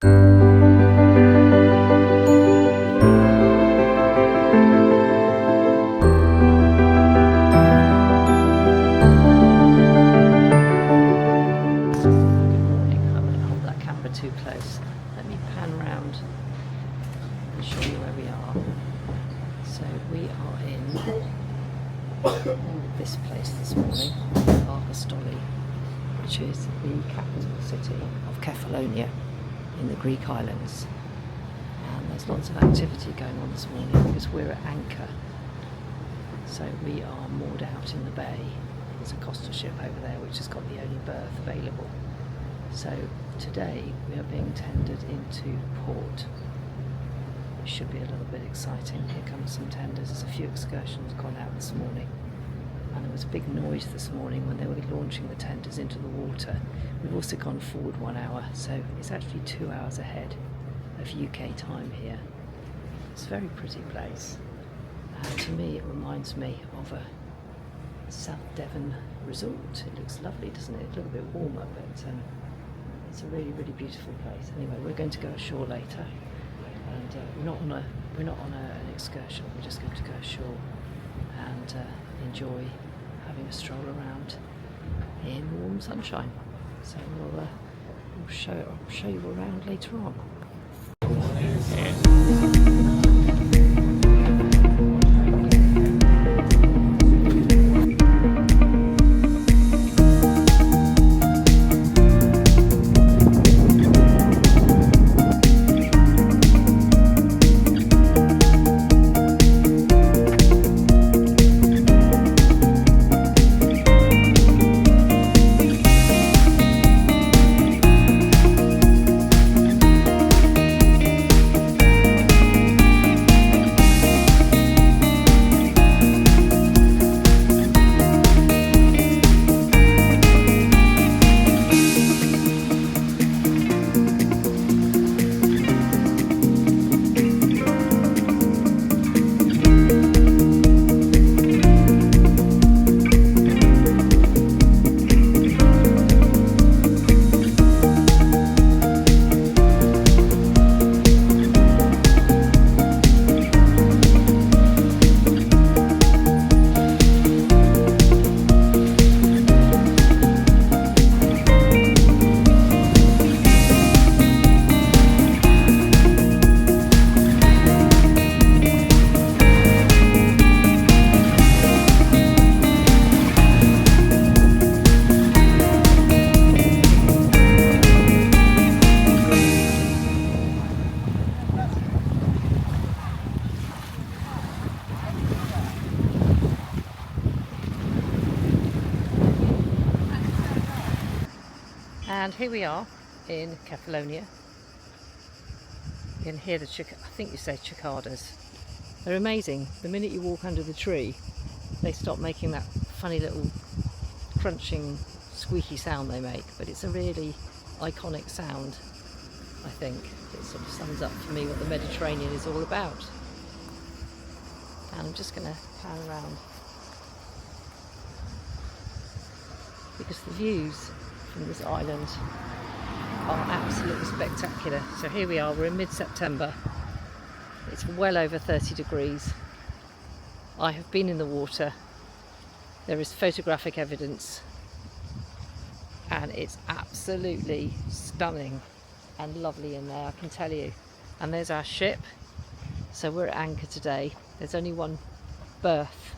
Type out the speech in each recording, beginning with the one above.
Too close. Let me pan round and show you where we are. So we are in this place this morning, Argostoli, which is the capital city of Cephalonia in the Greek islands. And there's lots of activity going on this morning because we're at anchor. So we are moored out in the bay. There's a costa ship over there which has got the only berth available. So today we are being tendered into port, which should be a little bit exciting. Here come some tenders. There's a few excursions gone out this morning, and there was a big noise this morning when they were launching the tenders into the water. We've also gone forward 1 hour, so it's actually 2 hours ahead of UK time here. It's a very pretty place. To me it reminds me of a South Devon resort. It looks lovely, doesn't it? A little bit warmer, but it's a really, really beautiful place. Anyway, we're going to go ashore later, and we're not on an excursion. We're just going to go ashore and enjoy having a stroll around in warm sunshine. So we'll show you around later on. And here we are in Cephalonia. You can hear the I think you say cicadas. They're amazing. The minute you walk under the tree, they stop making that funny little crunching, squeaky sound they make. But it's a really iconic sound, I think. It sort of sums up for me what the Mediterranean is all about. And I'm just going to pan around because the views from this island are absolutely spectacular. So here we are, we're in mid-September. It's well over 30 degrees. I have been in the water. There is photographic evidence, and it's absolutely stunning and lovely in there, I can tell you. And there's our ship. So we're at anchor today. There's only one berth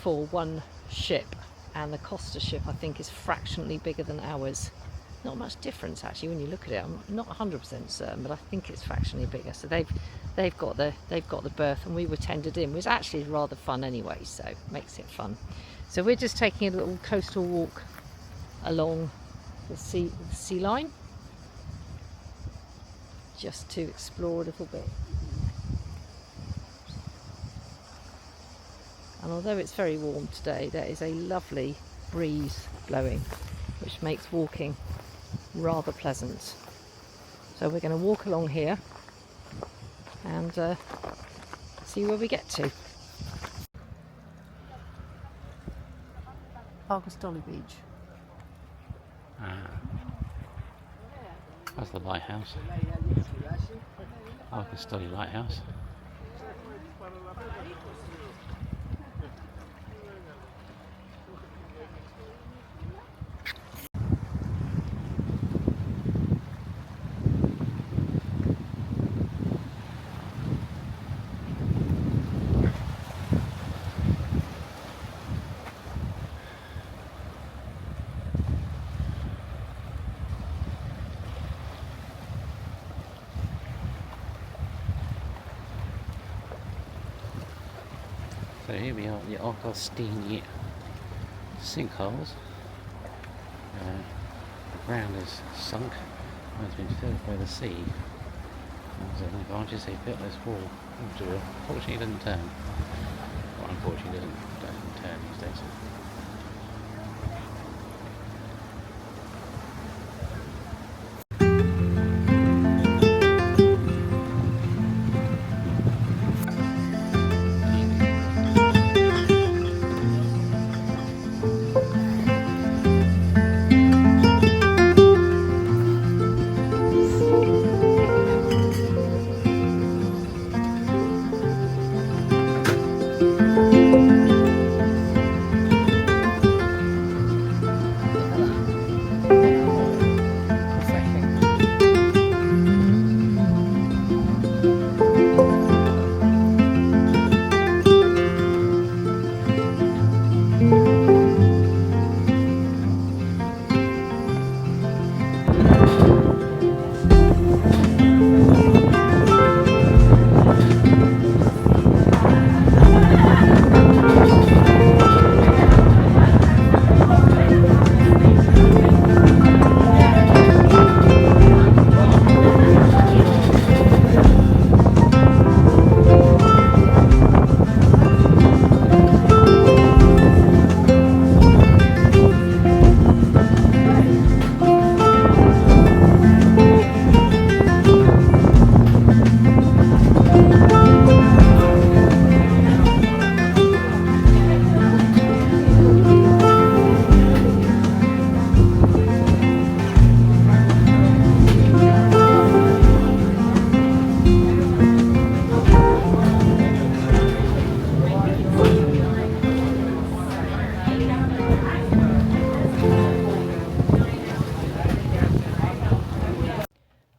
for one ship, and the costa ship I think is fractionally bigger than ours. Not much difference actually when you look at it. I'm not 100% certain, but I think it's fractionally bigger. So they've got the berth, and we were tendered in. It was actually rather fun anyway, so it makes it fun. So we're just taking a little coastal walk along the sea line, just to explore a little bit. And although it's very warm today, there is a lovely breeze blowing, which makes walking rather pleasant. So we're going to walk along here and see where we get to. Argostoli beach. That's the lighthouse. Argostoli lighthouse. So here we are at the Argostoli sinkholes. The ground is sunk and has been filled by the sea. So the advantage they built this wall. Unfortunately it doesn't turn. Well, unfortunately it doesn't turn these days.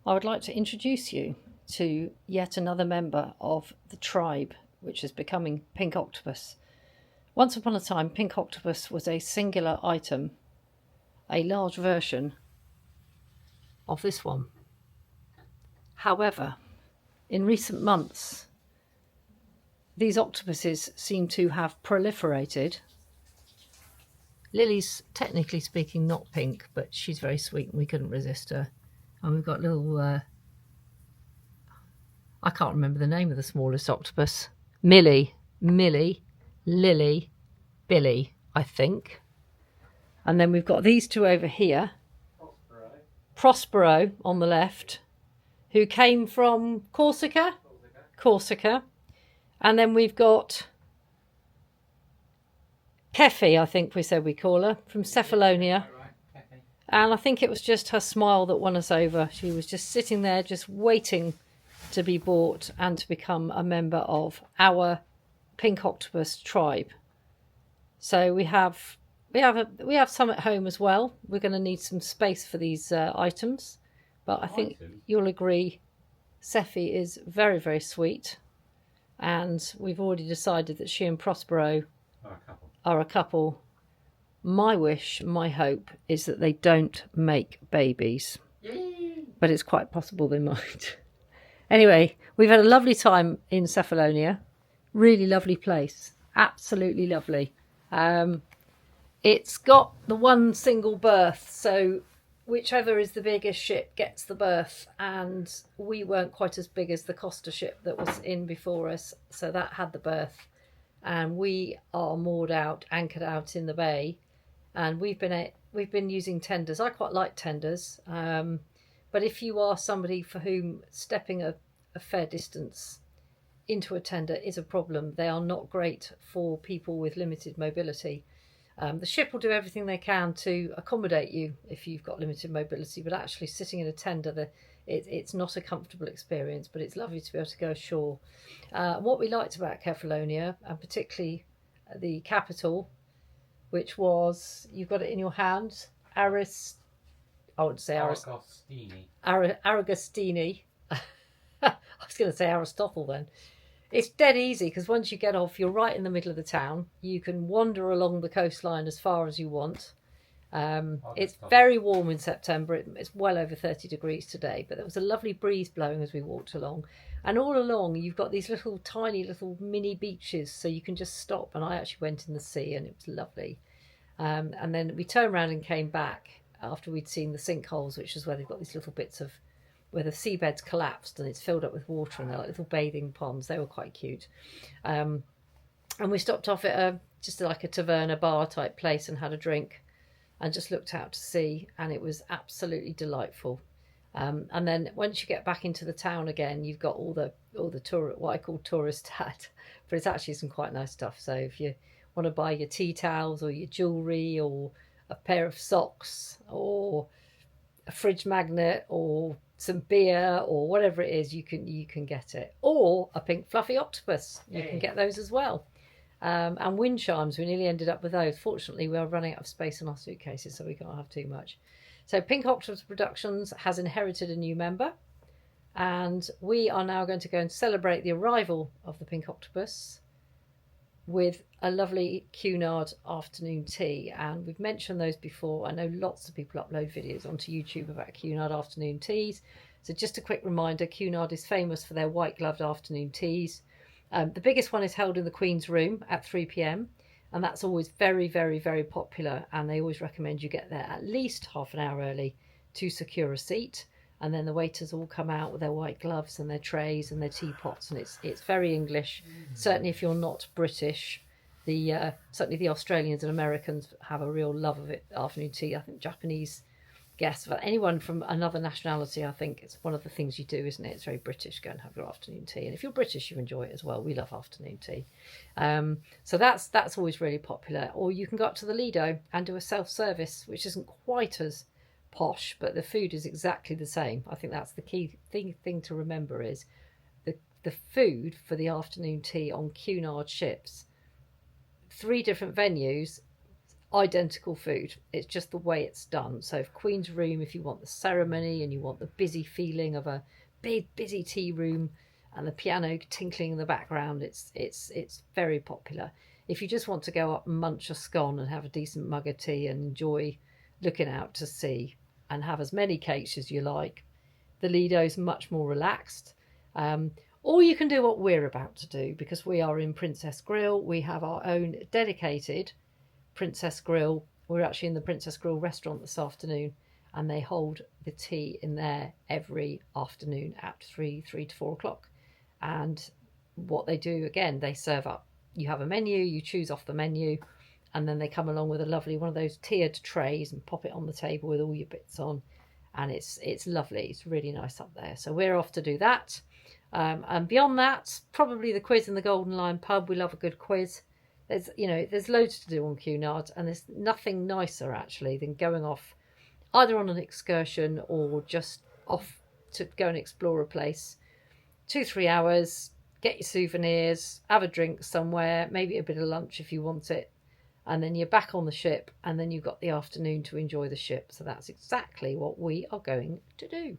I would like to introduce you to yet another member of the tribe, which is becoming pink octopus. Once upon a time, pink octopus was a singular item, a large version of this one. However, in recent months, these octopuses seem to have proliferated. Lily's, technically speaking, not pink, but she's very sweet and we couldn't resist her. And we've got little, I can't remember the name of the smallest octopus. Millie, Lily, Billy, I think. And then we've got these two over here. Prospero on the left, who came from Corsica. And then we've got Kefi, I think we said we call her, from Cephalonia. And I think it was just her smile that won us over. She was just sitting there, just waiting to be bought and to become a member of our pink octopus tribe. So we have some at home as well. We're going to need some space for these items, but I think you'll agree, Cephi is very, very sweet, and we've already decided that she and Prospero are a couple. My wish, my hope is that they don't make babies. Yay. But it's quite possible they might. Anyway, we've had a lovely time in Cephalonia. Really lovely place. Absolutely lovely. It's got the one single berth, so whichever is the biggest ship gets the berth, and we weren't quite as big as the Costa ship that was in before us, so that had the berth, and we are moored out, anchored out in the bay. And we've been using tenders. I quite like tenders, but if you are somebody for whom stepping a fair distance into a tender is a problem, they are not great for people with limited mobility. The ship will do everything they can to accommodate you if you've got limited mobility, but actually sitting in a tender, it's not a comfortable experience, but it's lovely to be able to go ashore. What we liked about Cephalonia, and particularly the capital, which was, you've got it in your hand, Argostoli. Argostini. I was going to say Aristotle then. It's dead easy because once you get off, you're right in the middle of the town. You can wander along the coastline as far as you want. It's very warm in September. It's well over 30 degrees today, but there was a lovely breeze blowing as we walked along. And all along, you've got these little tiny little mini beaches, so you can just stop. And I actually went in the sea, and it was lovely. And then we turned around and came back after we'd seen the sinkholes, which is where they've got these little bits of where the seabed's collapsed and it's filled up with water, and they're like little bathing ponds. They were quite cute. And we stopped off at just like a taverna bar type place and had a drink and just looked out to sea, and it was absolutely delightful. And then once you get back into the town again, you've got all the what I call tourist hat, but it's actually some quite nice stuff. So if you want to buy your tea towels or your jewellery or a pair of socks or a fridge magnet or some beer or whatever it is, you can get it. Or a pink fluffy octopus, you can get those as well. And wind chimes, we nearly ended up with those. Fortunately, we are running out of space in our suitcases, so we can't have too much. So Pink Octopus Productions has inherited a new member, and we are now going to go and celebrate the arrival of the Pink Octopus with a lovely Cunard afternoon tea. And we've mentioned those before. I know lots of people upload videos onto YouTube about Cunard afternoon teas. So just a quick reminder, Cunard is famous for their white gloved afternoon teas. The biggest one is held in the Queen's Room at 3 p.m. and that's always very, very, very popular, and they always recommend you get there at least half an hour early to secure a seat. And then the waiters all come out with their white gloves and their trays and their teapots, and it's very English. Certainly if you're not British, certainly the Australians and Americans have a real love of it, afternoon tea. I think Japanese guests, but anyone from another nationality, I think it's one of the things you do, isn't it? It's very British, go and have your afternoon tea. And if you're British, you enjoy it as well. We love afternoon tea. So that's always really popular. Or you can go up to the Lido and do a self-service, which isn't quite as posh, but the food is exactly the same. I think that's the key thing to remember is the food for the afternoon tea on Cunard ships. 3 different venues, identical food. It's just the way it's done. So if Queen's Room, if you want the ceremony and you want the busy feeling of a big busy tea room and the piano tinkling in the background, it's very popular. If you just want to go up and munch a scone and have a decent mug of tea and enjoy looking out to sea and have as many cakes as you like, the Lido's much more relaxed. Or you can do what we're about to do, because we are in Princess Grill. We have our own dedicated Princess Grill. We're actually in the Princess Grill restaurant this afternoon, and they hold the tea in there every afternoon at 3 to 4 o'clock. And what they do, again, they serve up. You have a menu, you choose off the menu, and then they come along with a lovely one of those tiered trays and pop it on the table with all your bits on. And it's lovely. It's really nice up there. So we're off to do that. And beyond that, probably the quiz in the Golden Lion pub. We love a good quiz. There's loads to do on Cunard, and there's nothing nicer actually than going off either on an excursion or just off to go and explore a place. 2-3 hours, get your souvenirs, have a drink somewhere, maybe a bit of lunch if you want it, and then you're back on the ship, and then you've got the afternoon to enjoy the ship. So that's exactly what we are going to do.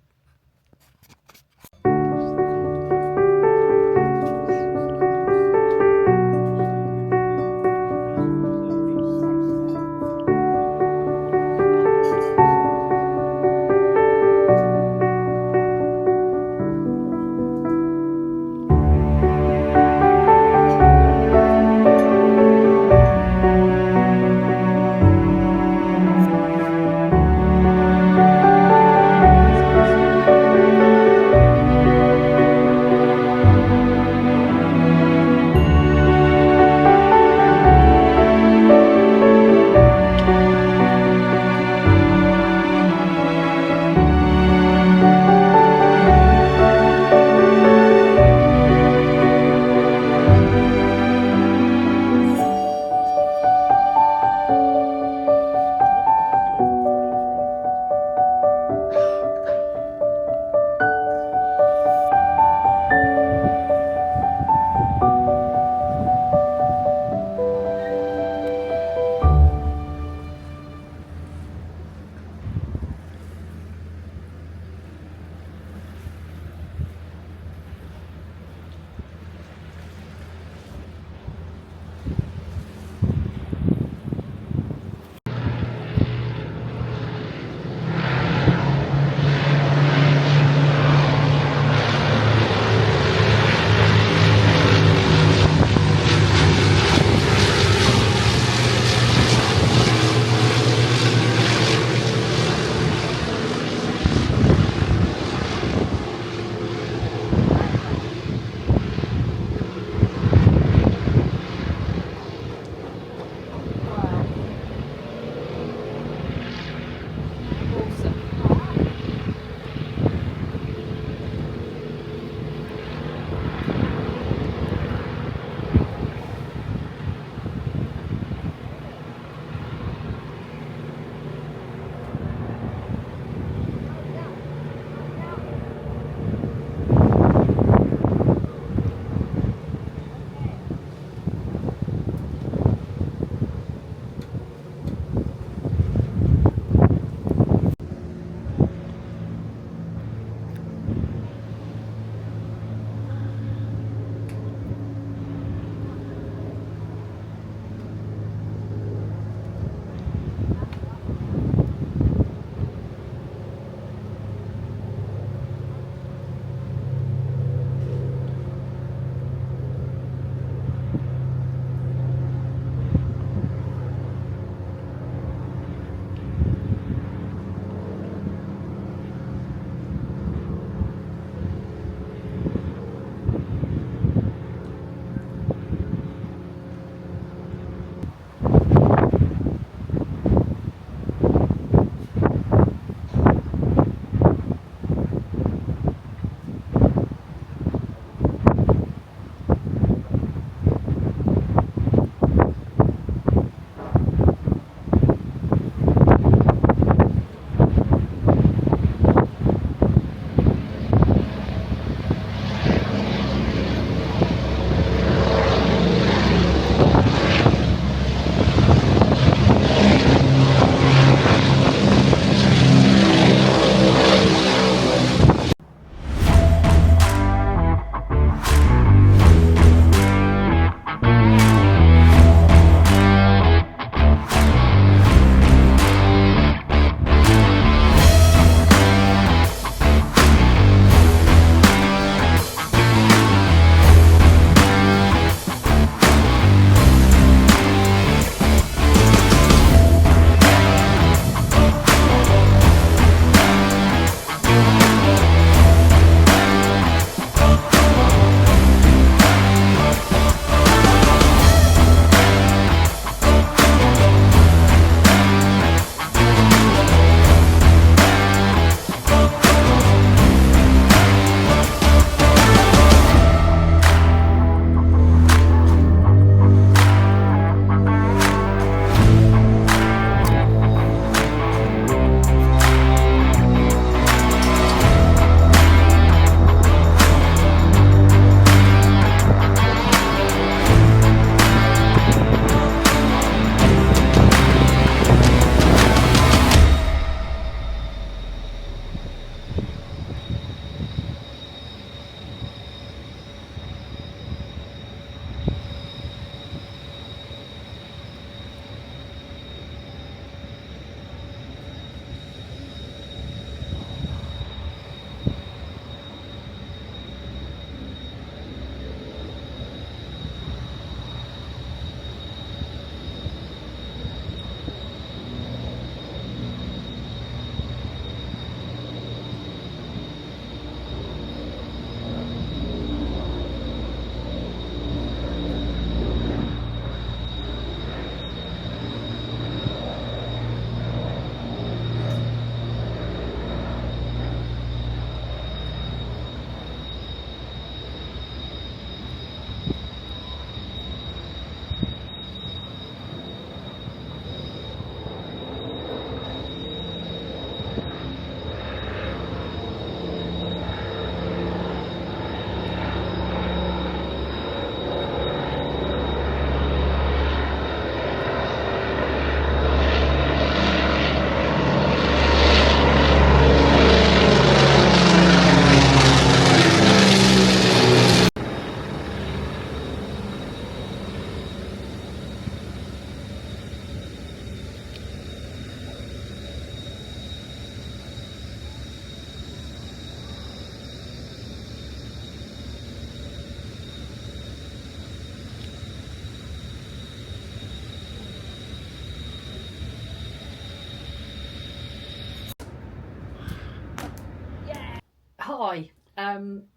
Hi.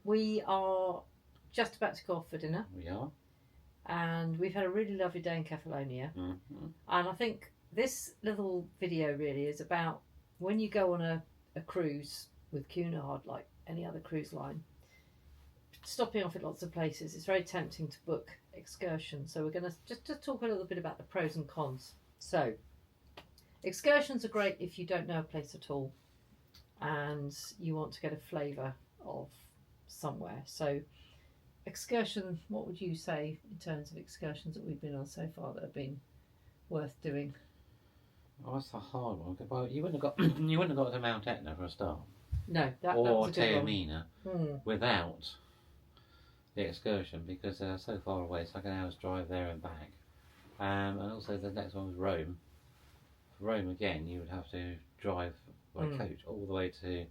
We are just about to go off for dinner, We are. and we've had a really lovely day in Cephalonia. Mm-hmm. And I think this little video really is about when you go on a cruise with Cunard, like any other cruise line, stopping off at lots of places. It's very tempting to book excursions. So we're going to just talk a little bit about the pros and cons. So excursions are great if you don't know a place at all and you want to get a flavour of somewhere. So excursion, what would you say in terms of excursions that we've been on so far that have been worth doing? Oh, that's a hard one. Well, you wouldn't have got you wouldn't have got to Mount Etna for a start, No, that or was a good one. Taverna without the excursion, because they're so far away. It's like an hour's drive there and back. And also the next one was Rome. For Rome again, you would have to drive by coach all the way to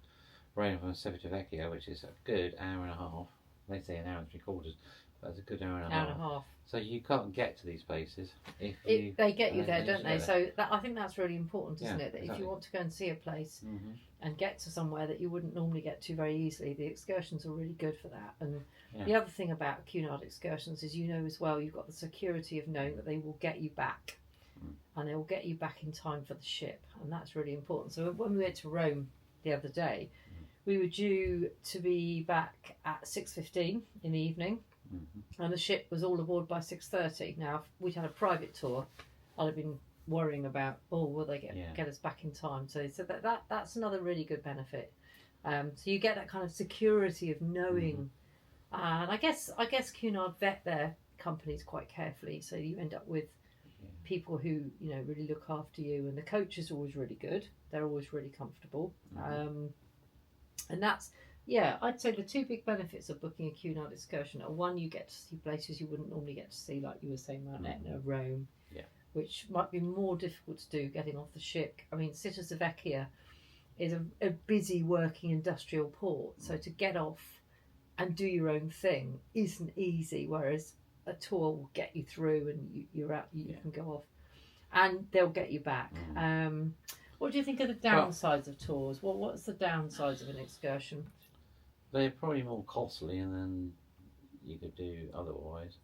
Rome from Civitavecchia, which is a good hour and a half. They say an hour and 3/4, but it's a good hour and a half. So you can't get to these places if they get you there, don't they? So I think that's really important, isn't it? That exactly. if you want to go and see a place and get to somewhere that you wouldn't normally get to very easily, the excursions are really good for that. And the other thing about Cunard excursions is, you know as well, you've got the security of knowing that they will get you back, and they will get you back in time for the ship, and that's really important. So when we went to Rome the other day, we were due to be back at 6:15 in the evening. And the ship was all aboard by 6:30. Now, if we'd had a private tour, I'd have been worrying about, will they get us back in time? So that's another really good benefit. So you get that kind of security of knowing. And I guess Cunard vet their companies quite carefully, so you end up with people who really look after you, and the coach is always really good. They're always really comfortable, and that's. Yeah, I'd say the two big benefits of booking a Cunard excursion are, one, you get to see places you wouldn't normally get to see, like you were saying, Mount Etna, Rome, which might be more difficult to do getting off the ship. I mean, Civitavecchia is a busy working industrial port, so to get off and do your own thing isn't easy, whereas a tour will get you through and you're out, you can go off, and they'll get you back. What do you think of the downsides of tours? What's the downsides of an excursion? They're probably more costly than you could do otherwise.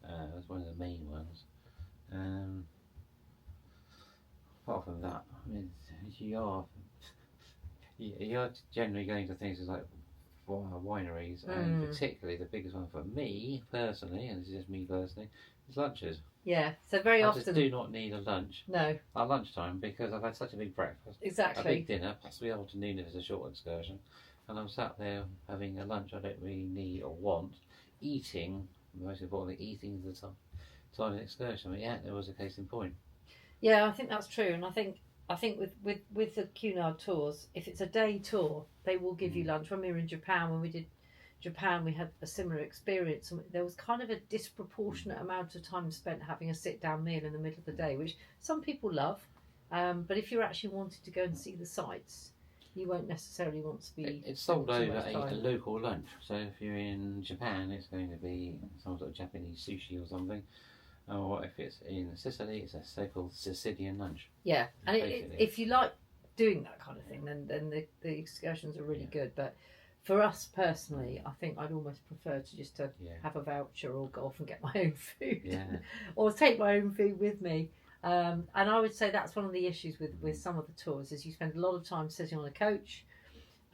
That's one of the main ones. Apart from that, I mean, you are generally going to things like wineries, and particularly the biggest one for me personally, and this is just me personally, is lunches. Yeah, so very often I just do not need a lunch. No. At lunchtime, because I've had such a big breakfast. Exactly. A big dinner, possibly afternoon if it's a short excursion. And I'm sat there having a lunch I don't really need or want. Eating, most importantly, eating the time of an excursion. I mean, there was a case in point. Yeah, I think that's true. And I think with the Cunard tours, if it's a day tour, they will give you lunch. When we were in Japan, when we did Japan, we had a similar experience, and there was kind of a disproportionate amount of time spent having a sit-down meal in the middle of the day, which some people love. But if you're actually wanting to go and see the sights, you won't necessarily want to be. It's sold over a local lunch. So if you're in Japan, it's going to be some sort of Japanese sushi or something. Or if it's in Sicily, it's a so-called Sicilian lunch. Yeah, and if you like doing that kind of thing, then the excursions are really good. But for us personally, I think I'd almost prefer to just have a voucher or go off and get my own food, or take my own food with me. And I would say that's one of the issues with some of the tours, is you spend a lot of time sitting on a coach,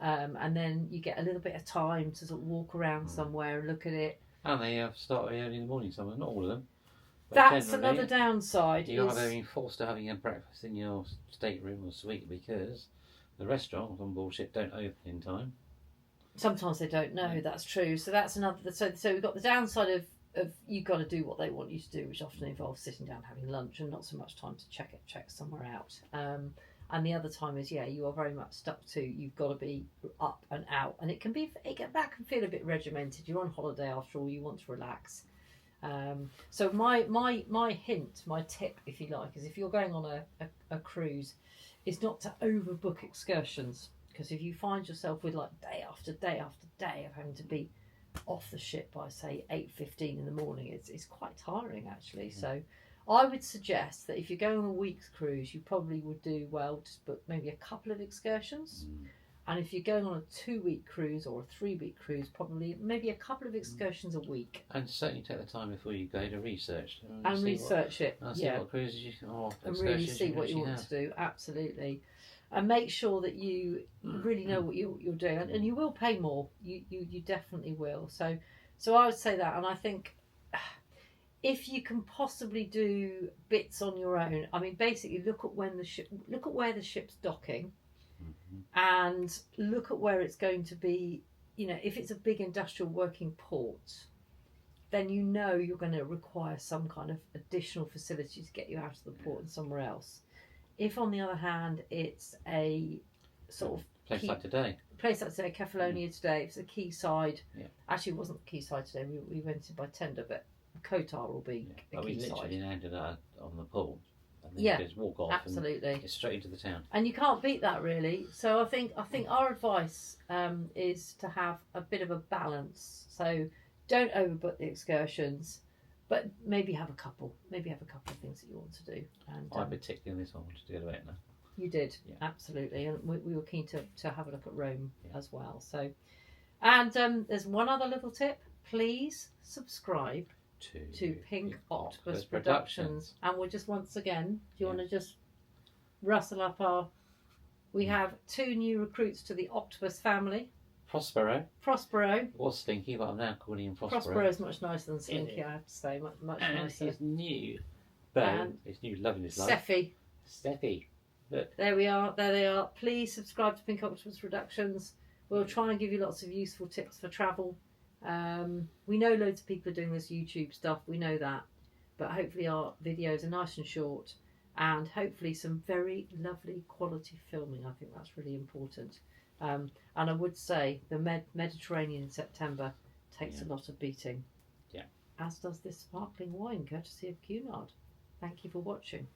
and then you get a little bit of time to sort of walk around somewhere and look at it. And they start early in the morning, some, not all of them. That's another downside. You're either being forced to having a breakfast in your stateroom or suite because the restaurants on board ship don't open in time. Sometimes they don't know. That's true. So that's another. So we've got the downside of you've got to do what they want you to do, which often involves sitting down having lunch and not so much time to check somewhere out. And the other time is you are very much stuck to, you've got to be up and out, and that can feel a bit regimented. You're on holiday after all. You want to relax. So my hint, my tip, if you like, is if you're going on a cruise, is not to overbook excursions, because if you find yourself with like day after day after day of having to be off the ship by say 8:15 in the morning, it's quite tiring actually. So I would suggest that if you're going on a week's cruise, you probably would do well to book maybe a couple of excursions, And if you're going on a 2-week cruise or a 3-week cruise, probably maybe a couple of excursions a week. And certainly take the time before you go to research. And research it, see what cruises you and really see what you want to do. Absolutely. And make sure that you really know what you're doing. And you will pay more. You definitely will. So I would say that. And I think if you can possibly do bits on your own, I mean, basically look at where the ship's docking. And look at where it's going to be. If it's a big industrial working port, then you're going to require some kind of additional facility to get you out of the port and somewhere else. If, on the other hand, it's a sort of place like today, Cephalonia today, if it's a quayside, actually it wasn't the quayside today, we went in by tender, but Kotar will be a quayside. We literally landed on the pool. And then you just walk off absolutely. And get straight into the town. And you can't beat that, really. So I think our advice is to have a bit of a balance. So don't overbook the excursions, but maybe have a couple of things that you want to do. And I particularly this one wanted to go to Etna. You did, absolutely. And we were keen to have a look at Rome as well. So, and there's one other little tip. Please subscribe to Pink Octopus Productions. And we'll just once again, do you want to just rustle up we have 2 new recruits to the Octopus family. Prospero. Was Stinky, but I'm now calling him Prospero. Prospero is much nicer than Stinky, I have to say. Much nicer. His new beau, his new love in his life. Steffi. Look. There we are. There they are. Please subscribe to Pink Octopus Productions. We'll try and give you lots of useful tips for travel. We know loads of people are doing this YouTube stuff, we know that, but hopefully our videos are nice and short, and hopefully some very lovely quality filming. I think that's really important. And I would say the Mediterranean in September takes a lot of beating, as does this sparkling wine courtesy of Cunard. Thank you for watching.